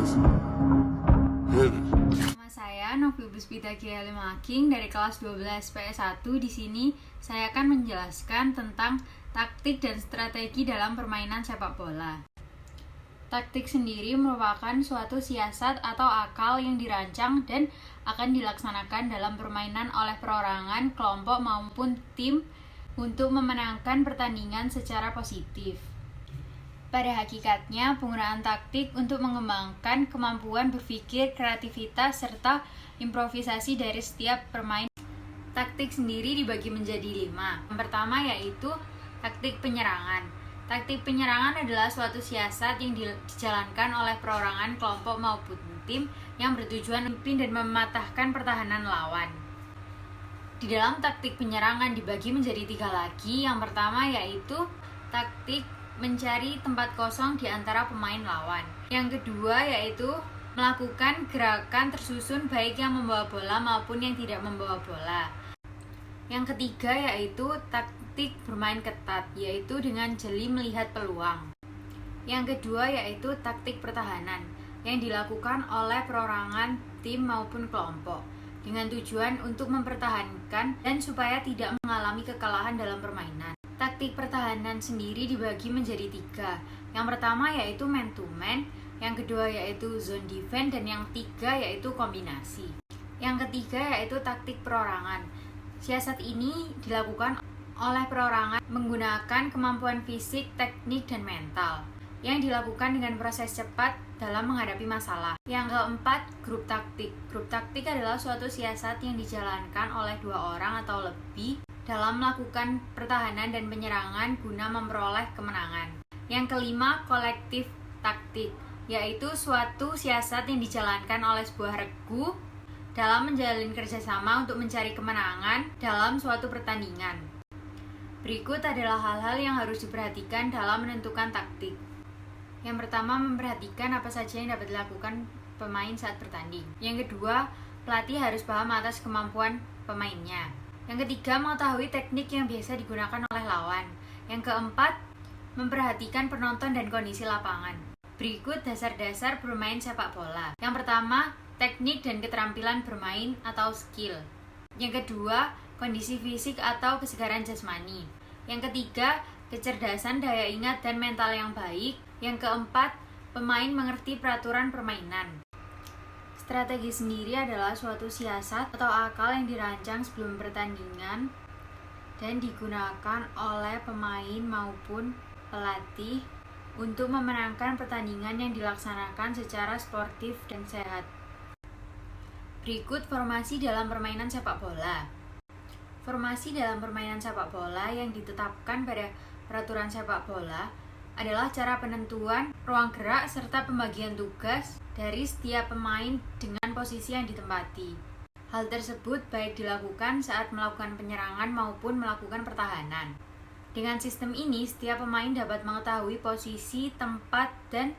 Nama saya Novi Puspita Kialimaking dari kelas 12 PS1. Di sini saya akan menjelaskan tentang taktik dan strategi dalam permainan sepak bola. Taktik sendiri merupakan suatu siasat atau akal yang dirancang dan akan dilaksanakan dalam permainan oleh perorangan, kelompok maupun tim untuk memenangkan pertandingan secara positif. Pada hakikatnya, penggunaan taktik untuk mengembangkan kemampuan berpikir, kreativitas, serta improvisasi dari setiap pemain. Taktik sendiri dibagi menjadi 5. Yang pertama yaitu taktik penyerangan. Taktik penyerangan adalah suatu siasat yang dijalankan oleh perorangan, kelompok maupun tim yang bertujuan memimpin dan mematahkan pertahanan lawan. Di dalam taktik penyerangan dibagi menjadi 3 lagi. Yang pertama yaitu taktik mencari tempat kosong di antara pemain lawan. Yang kedua yaitu melakukan gerakan tersusun baik yang membawa bola maupun yang tidak membawa bola. Yang ketiga yaitu taktik bermain ketat, yaitu dengan jeli melihat peluang. Yang kedua yaitu taktik pertahanan yang dilakukan oleh perorangan, tim maupun kelompok dengan tujuan untuk mempertahankan dan supaya tidak mengalami kekalahan dalam permainan. Taktik pertahanan sendiri dibagi menjadi 3. Yang pertama yaitu man to man, yang kedua yaitu zone defense, dan yang ketiga yaitu kombinasi. Yang ketiga yaitu taktik perorangan. Siasat ini dilakukan oleh perorangan menggunakan kemampuan fisik, teknik, dan mental yang dilakukan dengan proses cepat dalam menghadapi masalah. Yang keempat, grup taktik. Grup taktik adalah suatu siasat yang dijalankan oleh 2 orang atau lebih dalam melakukan pertahanan dan penyerangan guna memperoleh kemenangan. Yang kelima, kolektif taktik, yaitu suatu siasat yang dijalankan oleh sebuah regu dalam menjalin kerjasama untuk mencari kemenangan dalam suatu pertandingan. Berikut adalah hal-hal yang harus diperhatikan dalam menentukan taktik. Yang pertama, memperhatikan apa saja yang dapat dilakukan pemain saat bertanding. Yang kedua, pelatih harus paham atas kemampuan pemainnya. Yang ketiga, mengetahui teknik yang biasa digunakan oleh lawan. Yang keempat, memperhatikan penonton dan kondisi lapangan. Berikut dasar-dasar bermain sepak bola. Yang pertama, teknik dan keterampilan bermain atau skill. Yang kedua, kondisi fisik atau kesegaran jasmani. Yang ketiga, kecerdasan, daya ingat, dan mental yang baik. Yang keempat, pemain mengerti peraturan permainan. Strategi sendiri adalah suatu siasat atau akal yang dirancang sebelum pertandingan dan digunakan oleh pemain maupun pelatih untuk memenangkan pertandingan yang dilaksanakan secara sportif dan sehat. Berikut formasi dalam permainan sepak bola. Formasi dalam permainan sepak bola yang ditetapkan pada peraturan sepak bola adalah cara penentuan ruang gerak serta pembagian tugas dari setiap pemain dengan posisi yang ditempati. Hal tersebut baik dilakukan saat melakukan penyerangan maupun melakukan pertahanan. Dengan sistem ini, setiap pemain dapat mengetahui posisi, tempat, dan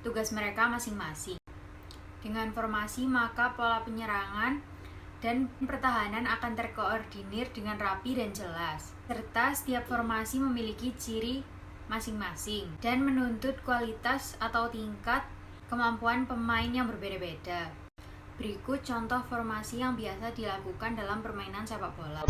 tugas mereka masing-masing. Dengan formasi, maka pola penyerangan dan pertahanan akan terkoordinir dengan rapi dan jelas, serta setiap formasi memiliki ciri masing-masing dan menuntut kualitas atau tingkat kemampuan pemain yang berbeda-beda. Berikut contoh formasi yang biasa dilakukan dalam permainan sepak bola.